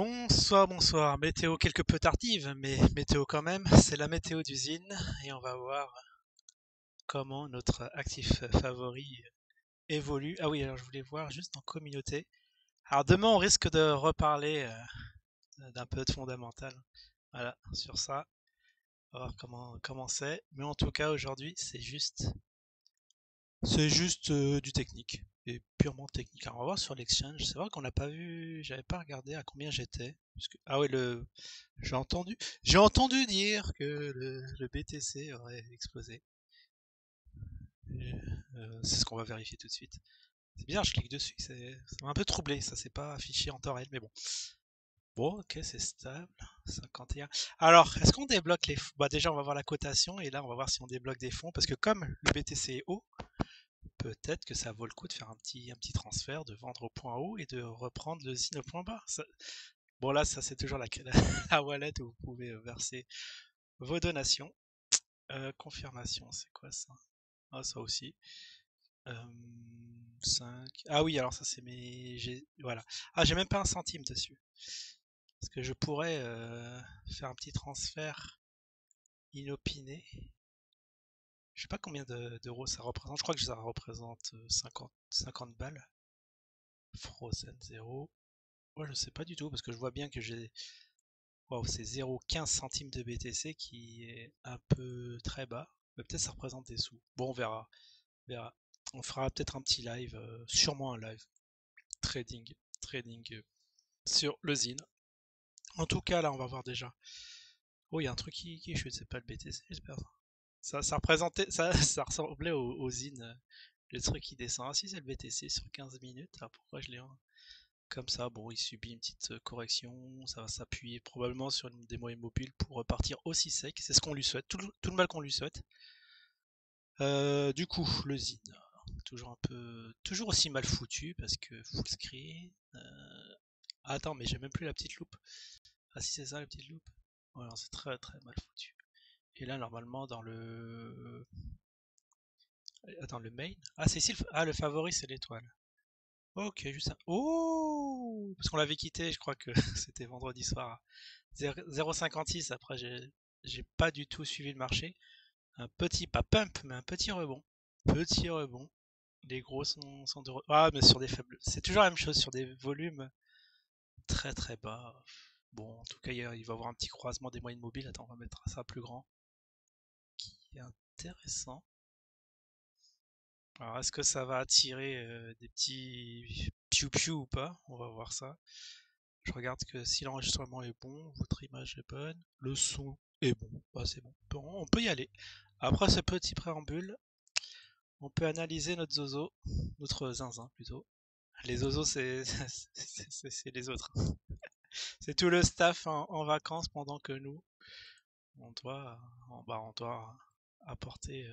Bonsoir, bonsoir. Météo quelque peu tardive, mais météo quand même. C'est la météo d'usine et on va voir comment notre actif favori évolue. Ah oui, alors je voulais voir juste en communauté. Alors demain, on risque de reparler d'un peu de fondamental. Voilà, sur ça. On va voir comment c'est. Mais en tout cas, aujourd'hui, c'est juste du technique. Et purement technique. Alors on va voir sur l'exchange. C'est vrai qu'on n'a pas vu, j'avais pas regardé à combien j'étais. Ah oui, j'ai entendu, j'ai entendu dire que le BTC aurait explosé. Et, c'est ce qu'on va vérifier tout de suite. C'est bizarre, je clique dessus, ça m'a un peu troublé, ça s'est pas affiché en temps réel, mais bon. Bon, ok, c'est stable. 51. Alors, est-ce qu'on débloque les fonds? Bah déjà, on va voir la cotation et là, on va voir si on débloque des fonds parce que comme le BTC est haut, peut-être que ça vaut le coup de faire un petit transfert, de vendre au point haut et de reprendre le ZIN au point bas. Bon, là, ça c'est toujours la wallet où vous pouvez verser vos donations. Confirmation, c'est quoi ça? Ah, ça aussi. 5. Ah oui, alors ça c'est Voilà. Ah, j'ai même pas un centime dessus. Parce que je pourrais faire un petit transfert inopiné. Je sais pas combien d'euros ça représente. Je crois que ça représente 50 balles. Frozen 0. Ouais, je sais pas du tout parce que je vois bien que j'ai. Waouh, c'est 0,15 centimes de BTC qui est un peu très bas. Mais peut-être ça représente des sous. Bon, on verra. On fera peut-être un petit live, sûrement un live trading sur le ZIN. En tout cas, là, on va voir déjà. Oh, il y a un truc qui chute, c'est pas le BTC, j'espère. Ça représentait, ça ressemblait au ZIN, le truc qui descend. Ah si, c'est le BTC sur 15 minutes. Alors pourquoi je l'ai comme ça? Bon, il subit une petite correction, ça va s'appuyer probablement sur une des moyennes mobiles pour repartir aussi sec. C'est ce qu'on lui souhaite, tout le mal qu'on lui souhaite. Du coup, le ZIN, toujours aussi mal foutu parce que full screen. Attends, mais j'ai même plus la petite loupe. Ah si, c'est ça la petite loupe. Voilà, c'est très très mal foutu. Et là, normalement, dans le. Attends, le main. Ah, c'est ici le favori, c'est l'étoile. Ok, juste un. Oh! Parce qu'on l'avait quitté, je crois que c'était vendredi soir à 0,56. Après, j'ai pas du tout suivi le marché. Un petit, pas pump, mais un petit rebond. Petit rebond. Les gros sont de. Ah, mais sur des faibles. C'est toujours la même chose, sur des volumes très très bas. Bon, en tout cas, il va y avoir un petit croisement des moyennes mobiles. Attends, on va mettre ça plus grand. Qui est intéressant. Alors, est-ce que ça va attirer des petits piou-piou ou pas? On va voir ça. Je regarde que si l'enregistrement est bon, votre image est bonne, le son est bon. Bah, c'est bon. On peut y aller. Après ce petit préambule, on peut analyser notre zozo, notre zinzin plutôt. Les zozos, c'est les autres. C'est tout le staff en vacances pendant que nous, on doit, on doit apporter,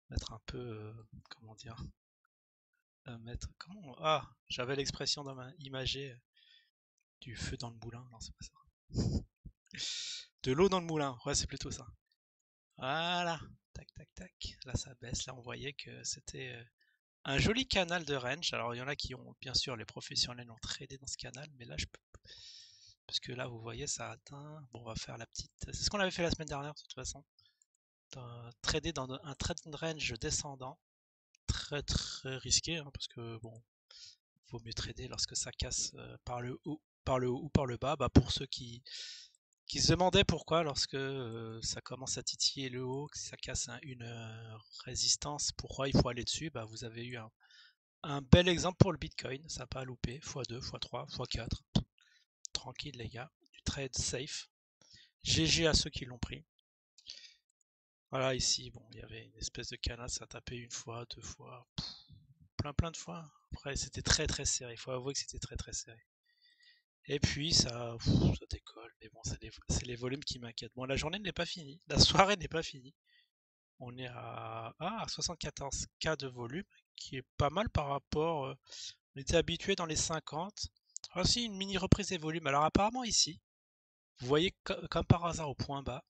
mettre un peu, comment dire, ah, j'avais l'expression dans ma imagée du feu dans le moulin. Non, c'est pas ça. De l'eau dans le moulin. Ouais, c'est plutôt ça. Voilà. Tac, tac, tac. Là, ça baisse. Là, on voyait que c'était un joli canal de range. Alors, il y en a qui ont, bien sûr, les professionnels ont tradé dans ce canal, mais là, je peux. Parce que là, vous voyez, ça atteint. Bon, on va faire la petite. C'est ce qu'on avait fait la semaine dernière, de toute façon. Trader dans un trade range descendant. Très, très risqué, hein, parce que, bon, vaut mieux trader lorsque ça casse par le haut, ou par le bas. Bah, pour ceux qui se demandaient pourquoi, lorsque ça commence à titiller le haut, que ça casse une résistance, pourquoi il faut aller dessus, bah, vous avez eu un bel exemple pour le Bitcoin. Ça n'a pas loupé. x2, x3, x4. Tranquille, les gars. Du trade safe. GG à ceux qui l'ont pris. Voilà, ici, bon, il y avait une espèce de canard, ça a tapé une fois, deux fois, plein de fois. Après, c'était très très serré. Il faut avouer que c'était très très serré. Et puis ça décolle, mais bon, c'est les volumes qui m'inquiètent. Bon, la journée n'est pas finie, la soirée n'est pas finie. On est à 74K de volume, qui est pas mal par rapport. On était habitué dans les 50. Ah si, une mini reprise des volumes. Alors apparemment ici, vous voyez comme par hasard au point bas,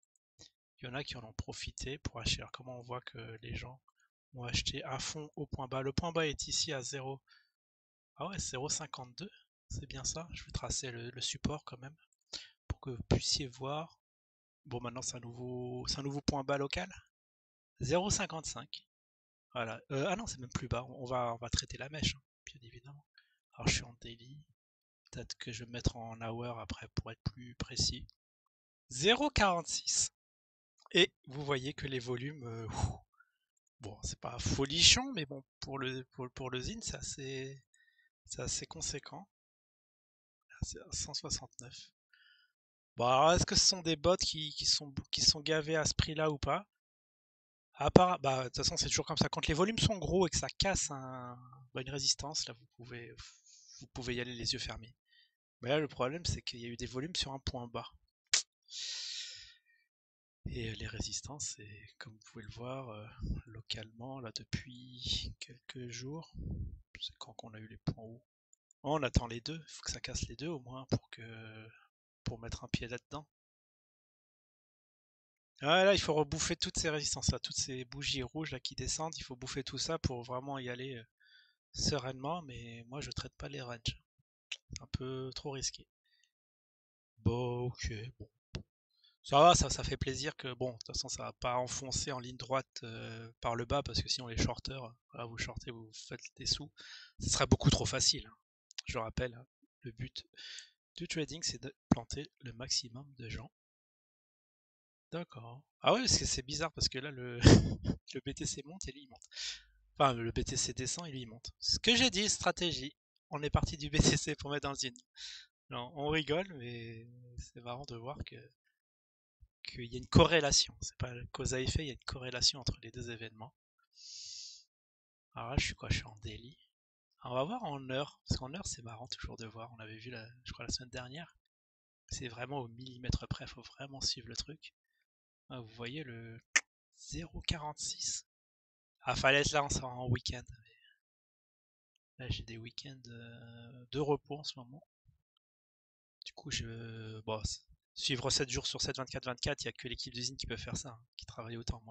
il y en a qui en ont profité pour acheter. Alors comment on voit que les gens ont acheté à fond au point bas? Le point bas est ici à 0. Ah ouais, 0,52. C'est bien ça. Je vais tracer le support quand même pour que vous puissiez voir. Bon, maintenant c'est un nouveau point bas local. 0,55. Voilà. Ah non, c'est même plus bas. On va traiter la mèche, hein, bien évidemment. Alors je suis en daily. Peut-être que je vais me mettre en hour après pour être plus précis. 0,46. Et vous voyez que les volumes, bon, c'est pas folichon, mais bon, pour le zine, c'est assez conséquent. C'est 169. Bon, alors est-ce que ce sont des bots qui sont gavés à ce prix-là ou pas? À part, bah, de toute façon, c'est toujours comme ça. Quand les volumes sont gros et que ça casse une résistance, là, vous pouvez y aller les yeux fermés. Mais là, le problème, c'est qu'il y a eu des volumes sur un point bas. Et les résistances, c'est comme vous pouvez le voir localement, là, depuis quelques jours. C'est quand qu'on a eu les points hauts. On attend les deux. Il faut que ça casse les deux au moins pour mettre un pied là-dedans. Ah, là, il faut rebouffer toutes ces résistances là, toutes ces bougies rouges là qui descendent. Il faut bouffer tout ça pour vraiment y aller sereinement. Mais moi, je traite pas les ranges. Un peu trop risqué. Bon, ok, bon. Ça va, ça fait plaisir que, bon, de toute façon, ça va pas enfoncer en ligne droite par le bas, parce que sinon les shorters, voilà, vous shortez, vous faites des sous. Ce serait beaucoup trop facile, hein. Je rappelle, hein, le but du trading, c'est de planter le maximum de gens. D'accord. Ah ouais, parce que c'est bizarre, parce que là, le BTC monte et lui, il monte. Enfin, le BTC descend et lui, il monte. Ce que j'ai dit, stratégie. On est parti du BTC pour mettre dans le zine. Non, on rigole, mais c'est marrant de voir qu'il y a une corrélation. C'est pas cause à effet, il y a une corrélation entre les deux événements. Alors là, je suis quoi? Je suis en daily. Alors, on va voir en heure, parce qu'en heure, c'est marrant toujours de voir. On avait vu, je crois, la semaine dernière. C'est vraiment au millimètre près, faut vraiment suivre le truc. Ah, vous voyez le 0,46. Ah, fallait être là en week-end. Là, j'ai des week-ends de repos en ce moment. Du coup, bon, suivre 7 jours sur 7, 24-24, il n'y a que l'équipe d'usine qui peut faire ça, hein, qui travaille autant.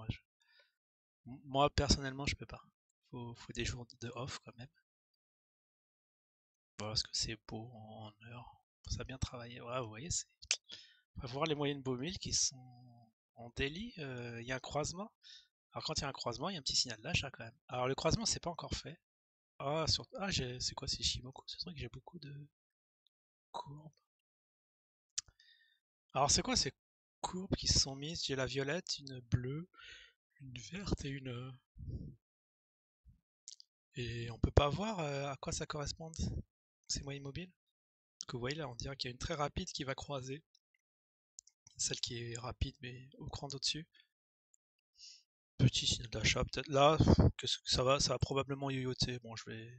Moi, personnellement, je peux pas. Faut des jours de off quand même. Voilà, parce que c'est beau en heure. Ça a bien travaillé. Ouais, vous voyez, on va voir les moyennes Beaumille qui sont en daily. Il y a un croisement. Alors, quand il y a un croisement, il y a un petit signal d'achat quand même. Alors, le croisement, c'est pas encore fait. C'est quoi, c'est Shimoku? C'est vrai que j'ai beaucoup de courbes. Alors, c'est quoi ces courbes qui se sont mises? J'ai la violette, une bleue, une verte et on peut pas voir à quoi ça correspond. C'est moyennes mobiles. Parce que vous voyez là, on dirait qu'il y a une très rapide qui va croiser. Celle qui est rapide mais au cran d'au-dessus. Petit signal d'achat peut-être. Là, ça va probablement yoyoter. Bon, je vais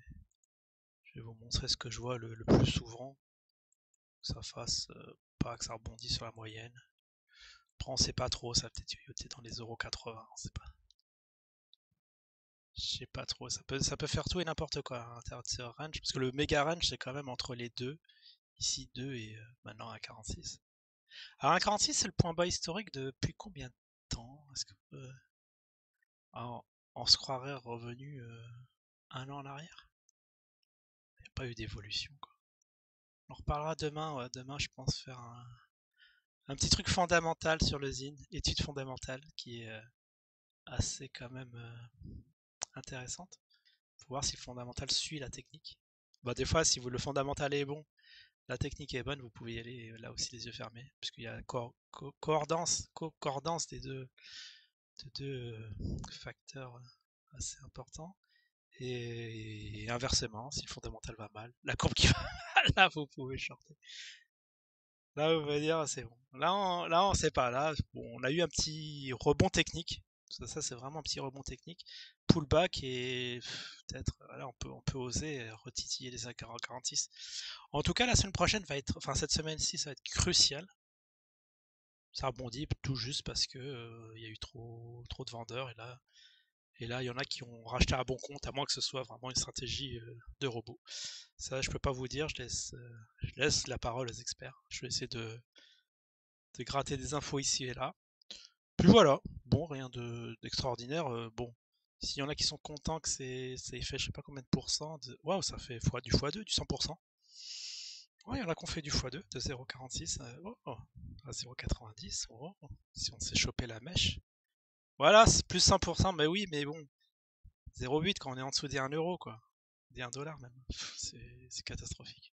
vous montrer ce que je vois le plus souvent. Que ça fasse pas que ça rebondisse sur la moyenne. Après, on sait pas trop, ça va peut-être yoyoter dans les 0,80. On sait pas. Je sais pas trop. Ça peut faire tout et n'importe quoi à l'intérieur de ce range. Parce que le méga range, c'est quand même entre les deux. Ici 2 et maintenant un 46. Alors un 46, c'est le point bas historique depuis combien de temps? Est-ce que alors, on se croirait revenu un an en arrière? Il n'y a pas eu d'évolution, quoi. On en reparlera demain. Ouais. Demain, je pense faire un petit truc fondamental sur le zine, étude fondamentale, qui est assez quand même intéressante. Pour voir si le fondamental suit la technique. Bah, des fois, si le fondamental est bon, la technique est bonne, vous pouvez y aller là aussi les yeux fermés, puisqu'il y a concordance des deux facteurs assez importants. Et inversement, si le fondamental va mal, la courbe qui va mal, là vous pouvez shorter. Là vous pouvez dire c'est bon. Là on sait pas. Là bon, on a eu un petit rebond technique. Ça c'est vraiment un petit rebond technique. Pullback et peut-être là on peut oser retitiller les 46. En tout cas la semaine prochaine va être, enfin cette semaine-ci ça va être crucial. Ça rebondit tout juste parce que il y a eu trop de vendeurs et là il y en a qui ont racheté à bon compte à moins que ce soit vraiment une stratégie de robot. Ça je peux pas vous dire, je laisse la parole aux experts. Je vais essayer de gratter des infos ici et là. Puis voilà, bon rien d'extraordinaire. Bon, s'il y en a qui sont contents que c'est fait je sais pas combien de pourcents, waouh ça fait du x2 du 100%. Ouais, il y en a qui ont fait du x2 de 0,46 à 0,90. Si on s'est chopé la mèche. Voilà, c'est plus 100%, mais oui, mais bon. 0,8 quand on est en dessous des 1 euro, quoi. Des 1 dollar même. C'est catastrophique.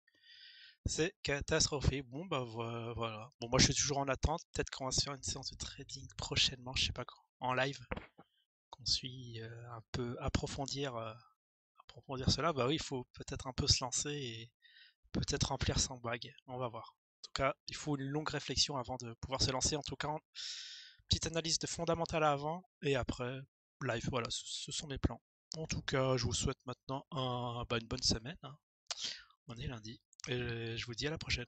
C'est catastrophique. Bon, bah voilà. Bon, moi je suis toujours en attente. Peut-être qu'on va se faire une séance de trading prochainement, je sais pas quand. En live. Qu'on suit un peu approfondir cela. Bah oui, il faut peut-être un peu se lancer et peut-être remplir son bag. On va voir. En tout cas, il faut une longue réflexion avant de pouvoir se lancer. En tout cas, petite analyse de fondamentale avant et après, live. Voilà, ce sont mes plans. En tout cas, je vous souhaite maintenant une bonne semaine, hein. On est lundi et je vous dis à la prochaine.